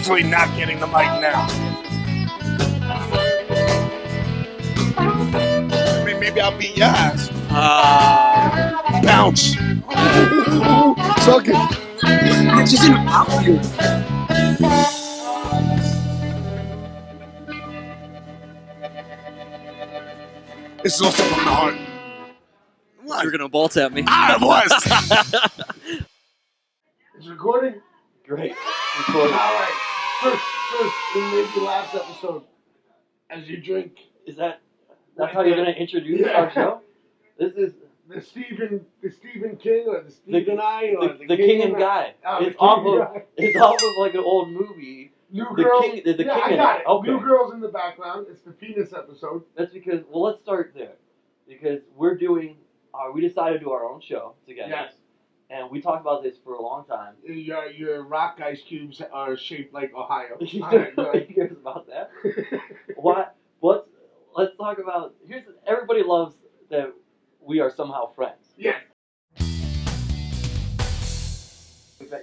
definitely not getting the mic now. Maybe I'll beat your ass. Bounce. Suck it. It's just in the mouth here. This is also from the heart. What? You're gonna bolt at me. I was. It's recording? Great. Recording. Alright. First, in maybe last episode, as you drink. That's how you're gonna introduce our show? This is the Stephen King or the Stephen I or the King and Guy. It's off of like an old movie. New Girls. The King I and got it. Okay. New Girls in the background. It's the penis episode. That's because let's start there. Because we're doing we decided to do our own show together. Yes. And we talked about this for a long time. Your rock ice cubes are shaped like Ohio. Nobody cares about that. What? Let's talk about. Everybody loves that we are somehow friends. Yeah. Do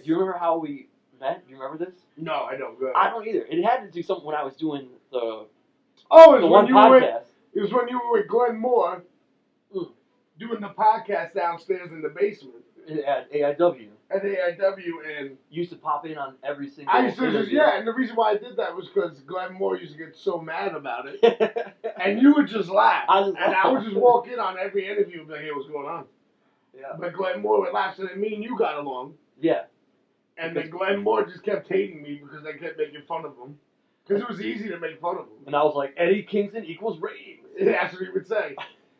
you remember how we met? Do you remember this? No, I don't. Go ahead. I don't either. It had to do something when I was doing the one podcast. It was when you were with Glenn Moore doing the podcast downstairs in the basement. At AIW. At AIW, and you used to pop in on every single I used to interview. and the reason why I did that was because Glenn Moore used to get so mad about it. And you would just laugh. I would just walk in on every interview and be like, hey, what's going on? Yeah. But Glenn Moore would laugh, so then me and you got along. Yeah. And then Glenn Moore just kept hating me because I kept making fun of him. Because it was easy to make fun of him. And I was like, Eddie Kingston equals ratings. That's what he would say.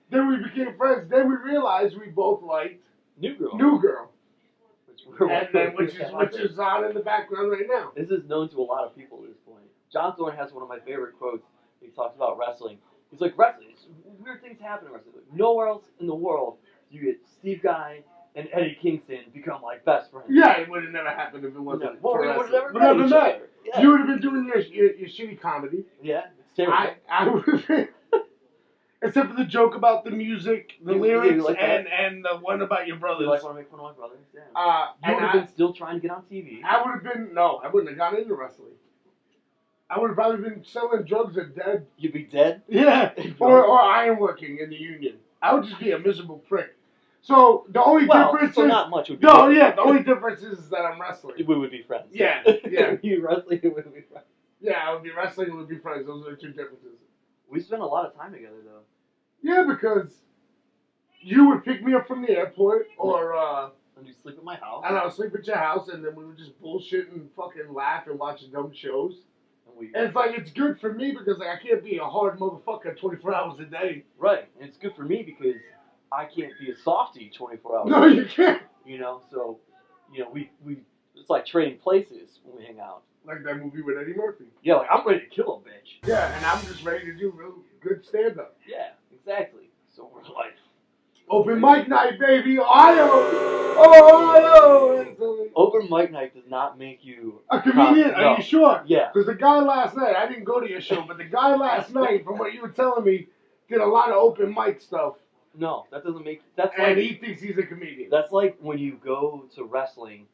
Then we became friends. Then we realized we both liked New Girl. Which is on in the background right now. This is known to a lot of people at this point. John Thorne has one of my favorite quotes. He talks about wrestling. He's like, wrestling, weird things happen in wrestling. Like, nowhere else in the world do you get Steve Guy and Eddie Kingston become like best friends. Yeah, it would have never happened if it wasn't for we would have never met each met. other. Yeah. You would have been doing your shitty comedy. Yeah, it's terrible. I would have been. Except for the joke about the music, the lyrics, like and the one about your brothers. You want to make fun of my brothers? Yeah. You would have been still trying to get on TV. I would have been, no, I wouldn't have gotten into wrestling. I would have probably been selling drugs or dead. You'd be dead? Yeah, or ironworking in the union. I would just be a miserable prick. So the only difference is... not much would be the only difference is that I'm wrestling. We would be friends. Yeah. You wrestling, we would be friends. Yeah, I would be wrestling and we would be friends. Those are the two differences. We spent a lot of time together, though. Yeah, because you would pick me up from the airport, or and you sleep at my house, and I would sleep at your house, and then we would just bullshit and fucking laugh and watch dumb shows. And it's like, it's good for me because like I can't be a hard motherfucker 24 hours a day. Right, and it's good for me because I can't be a softie 24 hours. No, you can't. So we it's like trading places when we hang out. Like that movie with Eddie Murphy. Yeah, like I'm ready to kill a bitch. Yeah, and I'm just ready to do real good stand-up. Yeah, exactly. So we're like... Open mic night, baby! Ohio! Open mic night does not make you... A comedian? No. Are you sure? Yeah. Because the guy last night, I didn't go to your show, but the guy last night, from what you were telling me, did a lot of open mic stuff. No, that doesn't make... And he thinks he's a comedian. That's like when you go to wrestling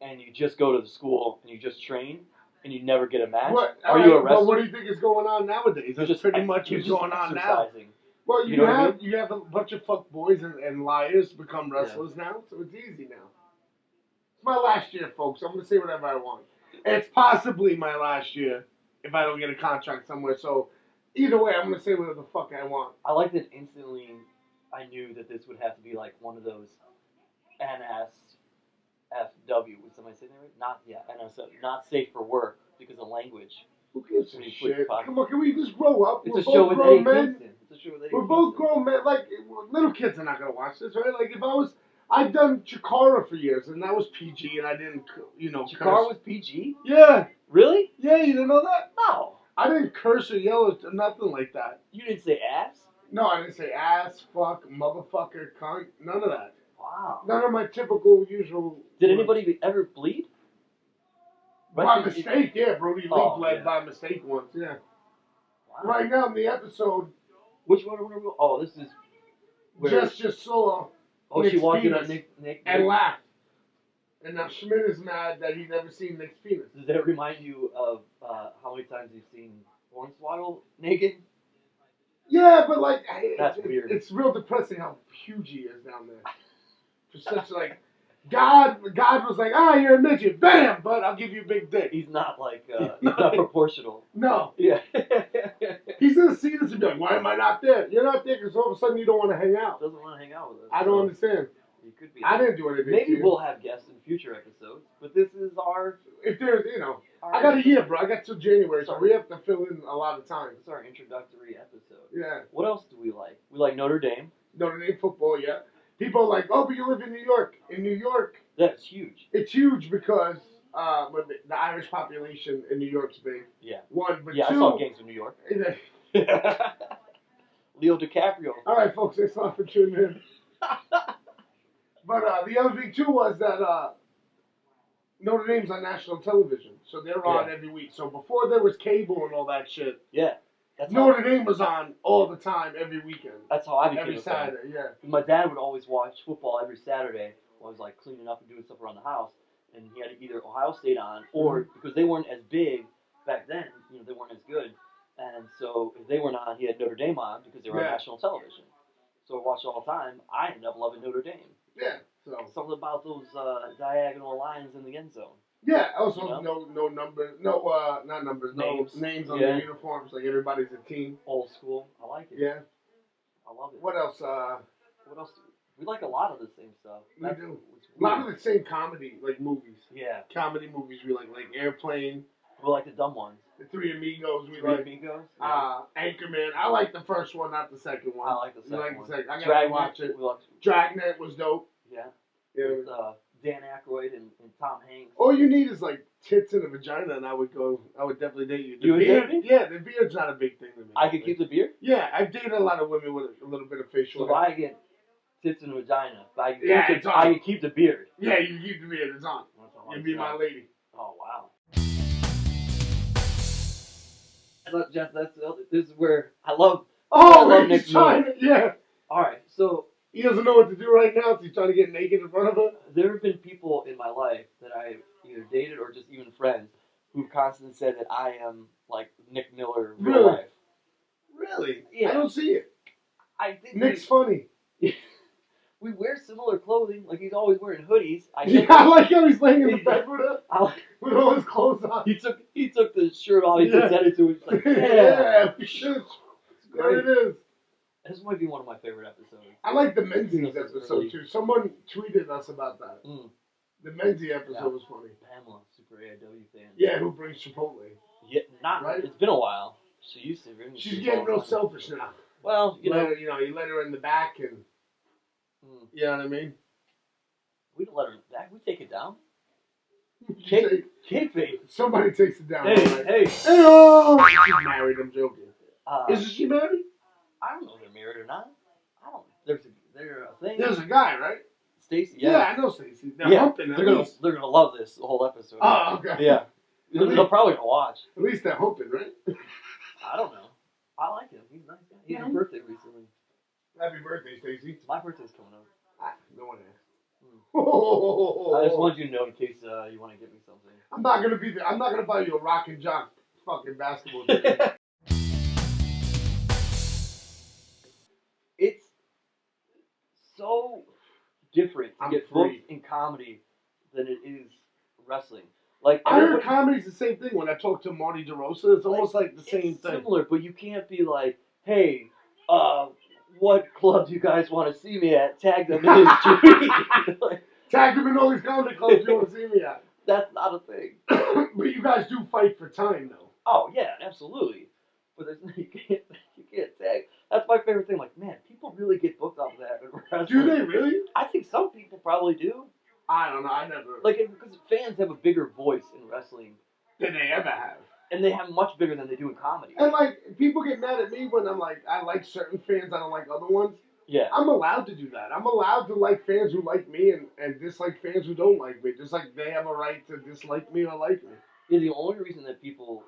and you just go to the school and you just train and you never get a match. Are you a wrestler? But what do you think is going on nowadays? That's just pretty much what's going on now. Well, you have a bunch of fuck boys and liars become wrestlers now, so it's easy now. It's my last year, folks. I'm going to say whatever I want. It's possibly my last year if I don't get a contract somewhere, so either way, I'm going to say whatever the fuck I want. I like that instantly I knew that this would have to be like one of those NSFW. Would somebody say that right? NSFW. Not safe for work because of language. Who gives a shit? Come on, can we just grow up? It's a show with Eddie Kingston. We're both grown men. Like, little kids are not going to watch this, right? Like, if I'd done Chikara for years, and that was PG, and I didn't, Chikara was PG? Yeah. Really? Yeah, you didn't know that? No. I didn't curse or yell or nothing like that. You didn't say ass? No, I didn't say ass, fuck, motherfucker, cunt, none of that. Wow. None of my typical, usual... Did anybody ever bleed? By mistake, yeah. Brody Lee bled by mistake once, yeah. Wow. Right now in the episode... Which one are we... Oh, this is... Just saw... Oh, she walked in on Nick and laughed. And now Schmidt is mad that he never seen Nick's penis. Does that remind you of how many times you've seen Hornswoggle naked? Yeah, but like, that's weird. It's real depressing how huge he is down there. For such like, God was like, you're a midget, bam, but I'll give you a big dick. He's not like, he's not proportional. No. Yeah. He's gonna see this and be like, why am I not there? You're not there because all of a sudden you don't want to hang out. Doesn't want to hang out with us. I don't understand. He could be. I didn't do anything. Maybe we'll have guests in future episodes, but this is our. If there's, I got a year, bro. I got till January, so we have to fill in a lot of time. This is our introductory episode. Yeah. What else do we like? We like Notre Dame. Notre Dame football, yeah. People are like, oh, but you live in New York. In New York, that's huge. It's huge because the Irish population in New York's big. Yeah. One, but yeah, two. I saw Gangs of New York. Leo DiCaprio. All right, folks, thanks a lot for tuning in. But the other thing too was that Notre Dame's on national television, so they're on every week. So before there was cable and all that shit, Notre Dame was on all the time, every weekend. That's how I became every Saturday. Yeah. My dad would always watch football every Saturday while I was like cleaning up and doing stuff around the house, and he had either Ohio State on or because they weren't as big back then, they weren't as good, and so if they weren't on, he had Notre Dame on because they were on national television. So I watched all the time. I ended up loving Notre Dame. Yeah. So something about those diagonal lines in the end zone. Yeah. Also, no numbers. No, not numbers. Names on the uniforms. Like everybody's a team. Old school. I like it. Yeah. I love it. What else? What else? We like a lot of the same stuff. We do. A lot of the same comedy, like movies. Yeah. Comedy movies we like Airplane. We like the dumb ones. The Three Amigos. We Three like Amigos. Yeah. Anchorman. I like the first one, not the second one. I like the second one. You like the second? I gotta watch it. Dragnet was dope. Yeah. Yeah. With Dan Aykroyd and Tom Hanks. All you need is like tits and a vagina, and I would definitely date you. You would date me? Yeah, the beard's not a big thing to me. I could keep the beard? Yeah, I've dated a lot of women with a little bit of facial hair. So if I get tits and a vagina, I can keep the beard. Yeah, you can keep the beard. It's on. You'd be my lady. Oh, wow. Jeff, this is where I love Nick Miller. Yeah. All right, so he doesn't know what to do right now. So he's trying to get naked in front of her. There have been people in my life that I either dated or just even friends who've constantly said that I am like Nick Miller in real life. Really? Yeah. I don't see it. I think Nick's funny. We wear similar clothing. Like he's always wearing hoodies. I like how he's laying in the bed with all his clothes on. He took the shirt off. He presented to it. Like, yeah, there it is. This might be one of my favorite episodes. I like the Menzies episode too. Someone tweeted us about that. The Menzies episode was funny. Pamela, super AIW fan. Yeah, who brings Chipotle? Yeah, not right. It's been a while. She used to. She's getting real selfish now. Well, you let her in the back and. You know what I mean? We don't let her in the back. We take it down. Kayfabe. Somebody takes it down. Hey. She's married. I'm joking. Isn't she married? I don't know if they're married or not. I don't. They're a thing. There's a guy, right? Stacy. Yeah, I know Stacy. They're humping. They're gonna love this whole episode. Oh, okay. Yeah. They'll probably gonna watch. At least they're humping, right? I don't know. I like him. He's a nice guy. He had a birthday recently. Happy birthday, Stacy. My birthday's coming up. No one asked. I just wanted you to know in case you want to give me something. I'm not gonna be there. I'm not gonna buy you a rock and jock fucking basketball game. It's so different to get booked in comedy than it is wrestling. Like I heard comedy's the same thing. When I talk to Marty DeRosa, it's almost like the same thing. Similar, but you can't be like, hey, what club do you guys want to see me at? Tag them in his tweet. Tag them in all these comedy clubs you want to see me at. That's not a thing. But you guys do fight for time, though. Oh yeah, absolutely. But you can't tag. That's my favorite thing. Like, man, people really get booked off that. Do they really? I think some people probably do. I don't know. I never. Like, because fans have a bigger voice in wrestling than they ever have. And they have much bigger than they do in comedy. And, like, people get mad at me when I'm like, I like certain fans, I don't like other ones. Yeah. I'm allowed to do that. I'm allowed to like fans who like me and dislike fans who don't like me. Just like they have a right to dislike me or like me. Yeah, the only reason that people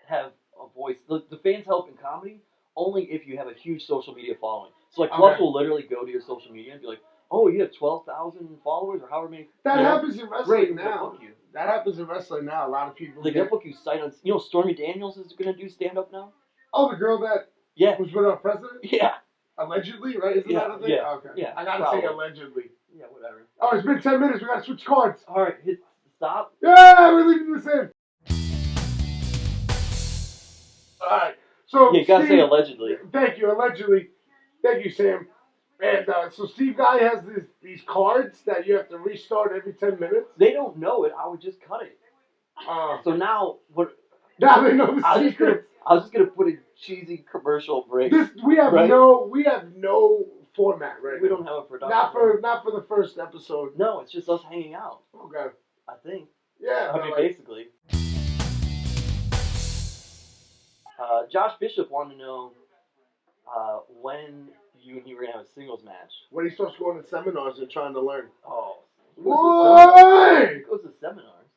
have a voice, the fans help in comedy only if you have a huge social media following. So, like, clubs will literally go to your social media and be like, oh, you have 12,000 followers or however many. That happens in wrestling great, now. That happens in wrestling now. A lot of people. They're gonna book you sight on. You know, Stormy Daniels is gonna do stand up now. Oh, the girl that was with our president. Yeah. Allegedly, right? Isn't that a thing? Yeah. Okay. Yeah. I gotta say allegedly. Yeah, whatever. Oh, it's been 10 minutes. We gotta switch cards. All right, hit stop. Yeah, we're leaving this in. All right. So you gotta say allegedly. Thank you, allegedly. Thank you, Sam. And so Steve Guy has these cards that you have to restart every 10 minutes. They don't know it. I would just cut it. So now what? Now they know the secret. I was just gonna put a cheesy commercial break. We have no format right now. We don't have a production. Not for the first episode. No, it's just us hanging out. Okay. I think. Yeah. I mean, basically. Josh Bishop wanted to know when you and he were gonna have a singles match. When he starts going to seminars and trying to learn. Oh. What? He goes to seminars.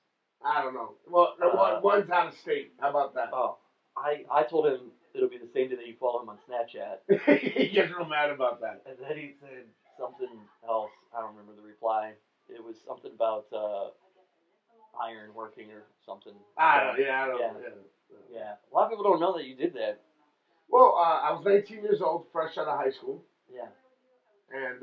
I don't know. Well, one's out of state. How about that? Oh. I told him it'll be the same day that you follow him on Snapchat. He gets real mad about that. And then he said something else. I don't remember the reply. It was something about iron working or something. I don't know. Yeah. A lot of people don't know that you did that. Well, I was 19 years old, fresh out of high school. Yeah. And,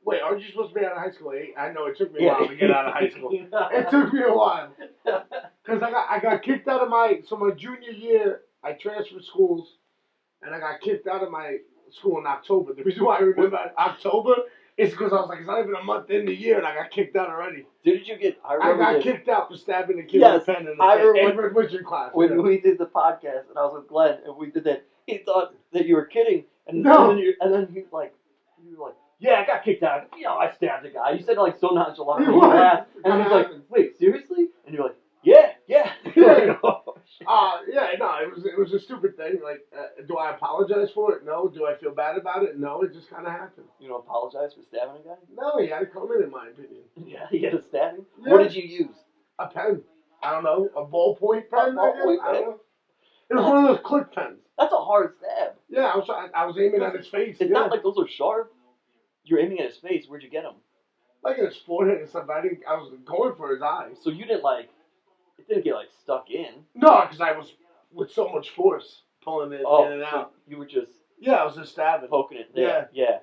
wait, aren't you supposed to be out of high school at 8? I know, it took me a while to get out of high school. It took me a while. Because I got kicked out of my junior year, I transferred schools, and I got kicked out of my school in October. The reason why I remember October is because I was like, it's not even a month in the year, and I got kicked out already. Didn't you get... I got kicked out for stabbing a kid with a pen in the religion class. When we did the podcast, and I was with Glenn, and we did that, he thought that you were kidding, and then he was like, yeah, I got kicked out. You know, I stabbed a guy. You said it like so nonchalantly. And he was like, wait, seriously? And you're like, yeah. It was a stupid thing. Like, do I apologize for it? No. Do I feel bad about it? No. It just kind of happened. You don't apologize for stabbing a guy? No, he had to come in my opinion. Yeah, he had a stabbing? Yeah. What did you use? A pen. I don't know. A ballpoint pen? I don't know. It was one of those click pens. That's a hard stab. Yeah, I was aiming at his face. It's not like those are sharp. You're aiming at his face. Where'd you get them? Like in his forehead and stuff. I was going for his eyes. So you didn't it didn't get stuck in. No, because I was with so much force pulling it in and out. You were just. Yeah, I was just stabbing. Poking it there. Yeah.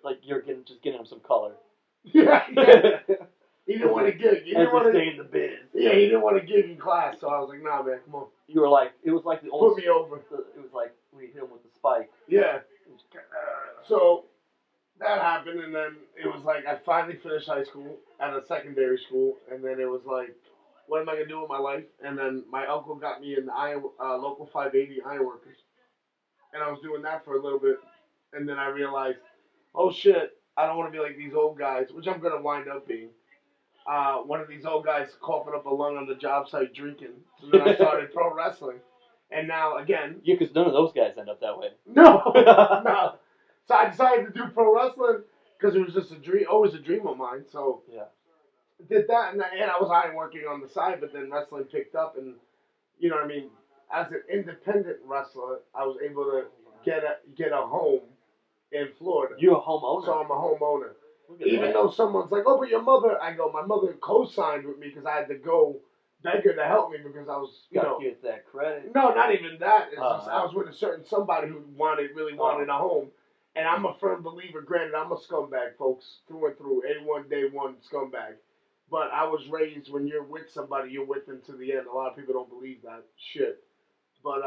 Like you're just getting him some color. Yeah. He didn't want to gig. He didn't want to stay in the biz. Yeah, he didn't want to gig in class, so I was like, nah, man, come on. You were like, it was like the old. Put me over. It was like when you hit him with the spike. Yeah. So that happened, and then it was like I finally finished high school at a secondary school, and then it was like, what am I gonna do with my life? And then my uncle got me in the local 580 Ironworkers, and I was doing that for a little bit, and then I realized, oh shit, I don't want to be like these old guys, which I'm gonna wind up being. One of these old guys coughing up a lung on the job site drinking. So then I started pro wrestling, and now again. Yeah, because none of those guys end up that way. No. So I decided to do pro wrestling because it was just a dream, always a dream of mine. So yeah, did that, and I was working on the side, but then wrestling picked up, and you know what I mean. As an independent wrestler, I was able to get a home in Florida. You're a homeowner. So I'm a homeowner. Even though someone's like, oh, but your mother, I go, my mother co-signed with me because I had to go beg her to help me because I was, get that credit. No, not even that. It's just, I was with a certain somebody who really wanted a home. And I'm a firm believer, granted, I'm a scumbag, folks, through and through, A1, day one scumbag. But I was raised, when you're with somebody, you're with them to the end. A lot of people don't believe that shit. But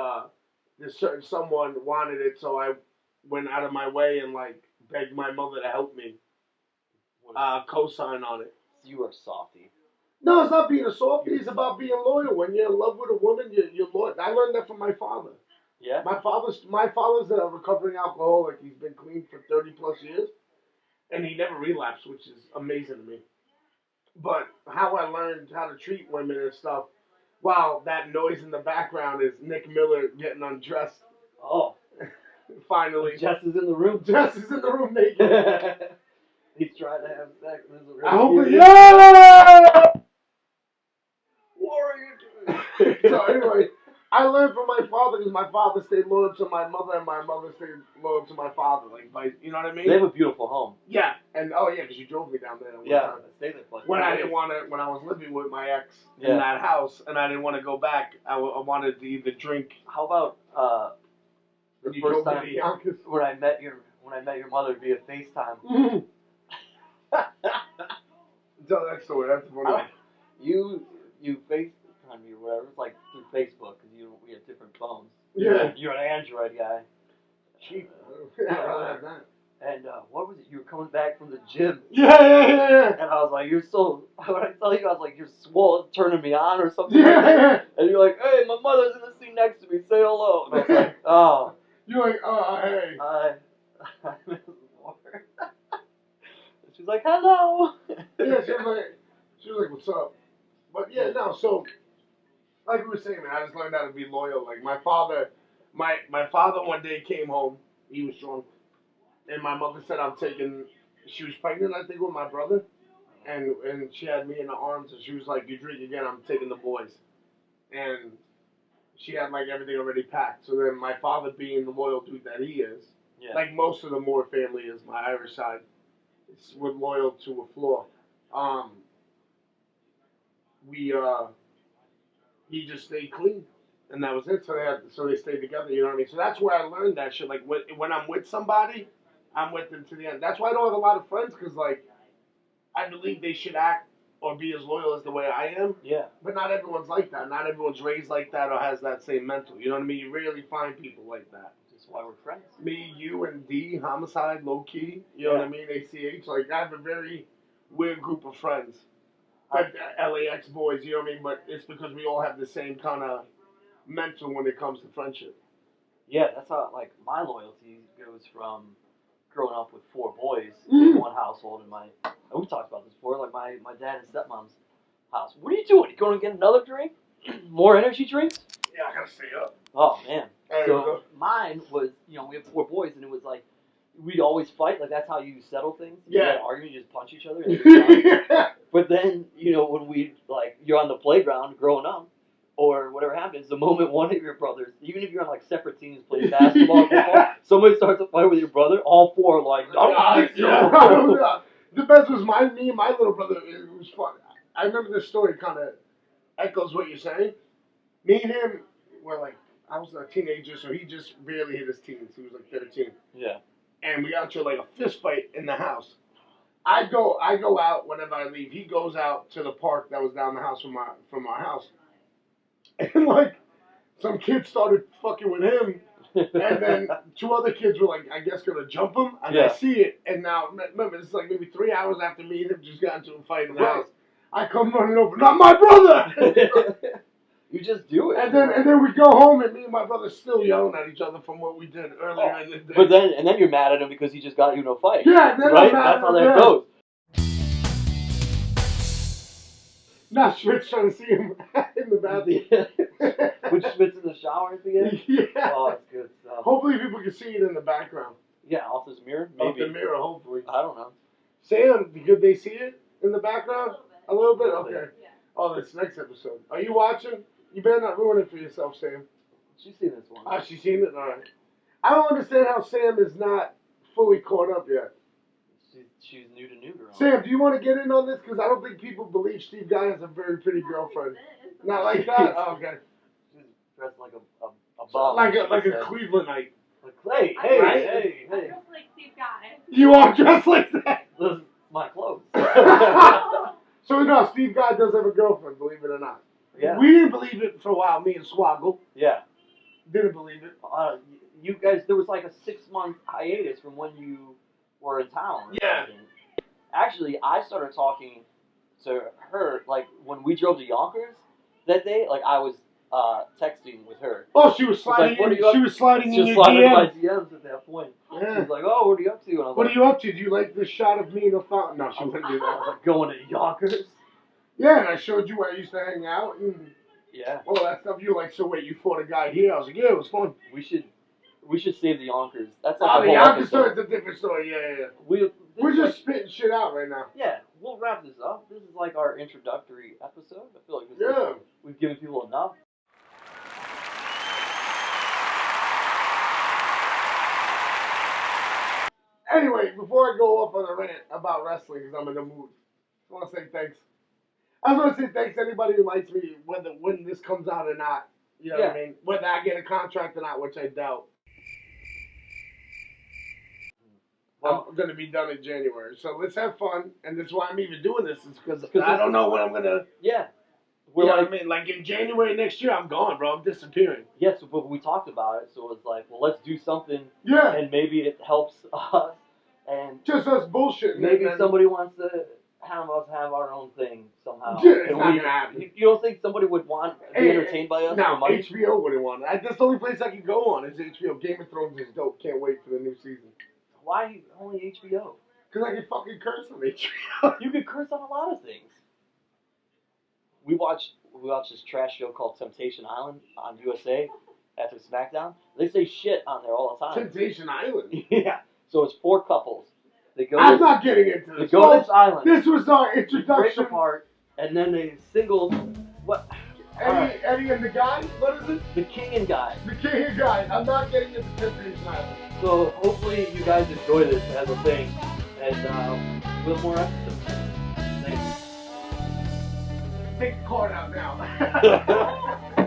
this certain someone wanted it, so I went out of my way and, begged my mother to help me. Co-sign on it. So you are a softie. No, it's not being a softie. It's about being loyal. When you're in love with a woman, you're loyal. I learned that from my father. Yeah. My father's a recovering alcoholic. He's been clean for 30 plus years, and he never relapsed, which is amazing to me. But how I learned how to treat women and stuff, wow, that noise in the background is Nick Miller getting undressed. Oh. Finally. Jess is in the room. Jess is in the room naked. He's trying to have sex. I hope yeah! What are you doing? So anyway, I learned from my father because my father stayed loyal to my mother and my mother stayed loyal to my father. Like, you know what I mean? They have a beautiful home. Yeah, and because you drove me down there. I stayed there for when I didn't want to, when I was living with my ex in that house, and I didn't want to go back. I wanted to either drink. How about the first time when I met your mother via FaceTime? Tell that story. That's funny. You FaceTime me or whatever. It's like through Facebook because we had different phones. Yeah. You're an Android guy. Cheap. I'd rather have that. And what was it? You were coming back from the gym. Yeah. And I was like, you're so. When I tell you, I was like, you're swole, turning me on or something. Yeah. And you're like, hey, my mother's in the seat next to me. Say hello. And I was like, oh. You're like, oh, hey. I miss Lauren. She's like, hello. Yeah, she was like, what's up? But yeah, no, so like we were saying, man, I just learned how to be loyal. Like my father one day came home, he was drunk, and my mother said she was pregnant, I think, with my brother, and she had me in her arms, and she was like, you drink again, I'm taking the boys. And she had like everything already packed. So then my father, being the loyal dude that he is, like most of the Moore family is, my Irish side, we're loyal to a flaw. He just stayed clean, and that was it. So they stayed together. You know what I mean? So that's where I learned that shit. Like when I'm with somebody, I'm with them to the end. That's why I don't have a lot of friends, because like I believe they should act or be as loyal as the way I am. Yeah. But not everyone's like that. Not everyone's raised like that or has that same mental. You know what I mean? You rarely find people like that. That's why we're friends. Me, you, and D, Homicide, Low Key. You know what I mean? ACH. Like I have a very weird group of friends. Like LAX boys, you know what I mean? But it's because we all have the same kind of mental when it comes to friendship. Yeah, that's how, like, my loyalty goes from growing up with 4 boys in one household. And we talked about this before, like my dad and stepmom's house. What are you doing? You going to get another drink? More energy drinks? Yeah, I gotta stay up. Oh, man. So mine was, we have 4 boys, and it was like, we'd always fight. Like, that's how you settle things. Yeah. You had an argument, you just punch each other. And but then, when you're on the playground growing up, or whatever happens, the moment one of your brothers, even if you're on like separate teams playing basketball, football, somebody starts a fight with your brother, all 4 are like, I don't think so. The best was me and my little brother. It was fun. I remember this story kind of echoes what you're saying. Me and him were like, I was a teenager, so he just barely hit his teens. He was like 13. Yeah. And we got into like a fist fight in the house. I go out whenever I leave. He goes out to the park that was down the house from our house. And like some kids started fucking with him, and then 2 other kids were like, I guess gonna jump him. And I see it, and now remember, this is like maybe 3 hours after me and him just got into a fight in the house. I come running over, not my brother. You just do it. And then we go home, and me and my brother still yelling at each other from what we did earlier in the day. But then you're mad at him because he just got you in a fight. Yeah, then right? I'm mad That's how that goes. Now Schmidt's trying to see him in the bathroom. With Schmidt's in the shower at the end? Yeah. Oh, that's good stuff. Hopefully people can see it in the background. Yeah, off this mirror? Maybe. Off the mirror, hopefully. I don't know. Sam, could they see it in the background? A little bit? Okay. Yeah. Oh, that's next episode. Are you watching? You better not ruin it for yourself, Sam. She's seen this one. Ah, she's seen it? All right. I don't understand how Sam is not fully caught up yet. She's new to New Girl. Sam, do you want to get in on this? Because I don't think people believe Steve Guy has a very pretty girlfriend. Not like that? Oh, okay. She's dressed like a bum. Like a Clevelandite. Like, hey. I'm dressed like Steve Guy. You are dressed like that? Those are my clothes. So, no, Steve Guy does have a girlfriend, believe it or not. Yeah. We didn't believe it for a while, me and Swoggle. Yeah. Didn't believe it. You guys, there was like a 6-month hiatus from when you were in town. Yeah. Actually, I started talking to her, like, when we drove to Yonkers that day, like, I was texting with her. Oh, she was sliding in. She was sliding in your my DMs at that point. Yeah. She was like, oh, what are you up to? And I was What like, are you up to? Do you like this shot of me in the fountain? No, she wouldn't do that. I was like, going to Yonkers? Yeah, and I showed you where I used to hang out. And yeah. all that stuff. You were like, so wait, you fought a guy here? I was like, yeah, it was fun. We should save the Yonkers. That's like the Yonkers story is a different story. Yeah. We're just spitting shit out right now. Yeah, we'll wrap this up. This is like our introductory episode. I feel like we've given people enough. Anyway, before I go off on a rant about wrestling, because I'm in the mood, I want to say thanks. I just want to say thanks to anybody who likes me, whether when this comes out or not. You know what I mean? Whether I get a contract or not, which I doubt. Well, I'm going to be done in January. So let's have fun. And that's why I'm even doing this, is because I don't know when I'm going to. Yeah. You know what I mean? Like in January next year, I'm gone, bro. I'm disappearing. Yes, but we talked about it, so it's like, well, let's do something. Yeah. And maybe it helps us. And just us bullshit. Maybe somebody wants to have us have our own thing somehow. Yeah, it's not going to happen. You don't think somebody would want to be entertained by us? No, HBO wouldn't want it. That's the only place I can go on is HBO. Game of Thrones is dope. Can't wait for the new season. Why only HBO? Because I can fucking curse on HBO. You can curse on a lot of things. We watched this trash show called Temptation Island on USA after SmackDown. They say shit on there all the time. Temptation Island? Yeah. So it's 4 couples. They go. I'm not getting into this. They go to this island. This was our introduction. They break apart, and then they single. What? Eddie and the guy? What is it? The King and Guy. The King and Guy. I'm not getting into Temptation Island. So hopefully you guys enjoy this as a thing, and we'll have more episodes. Thanks. Take the card out now.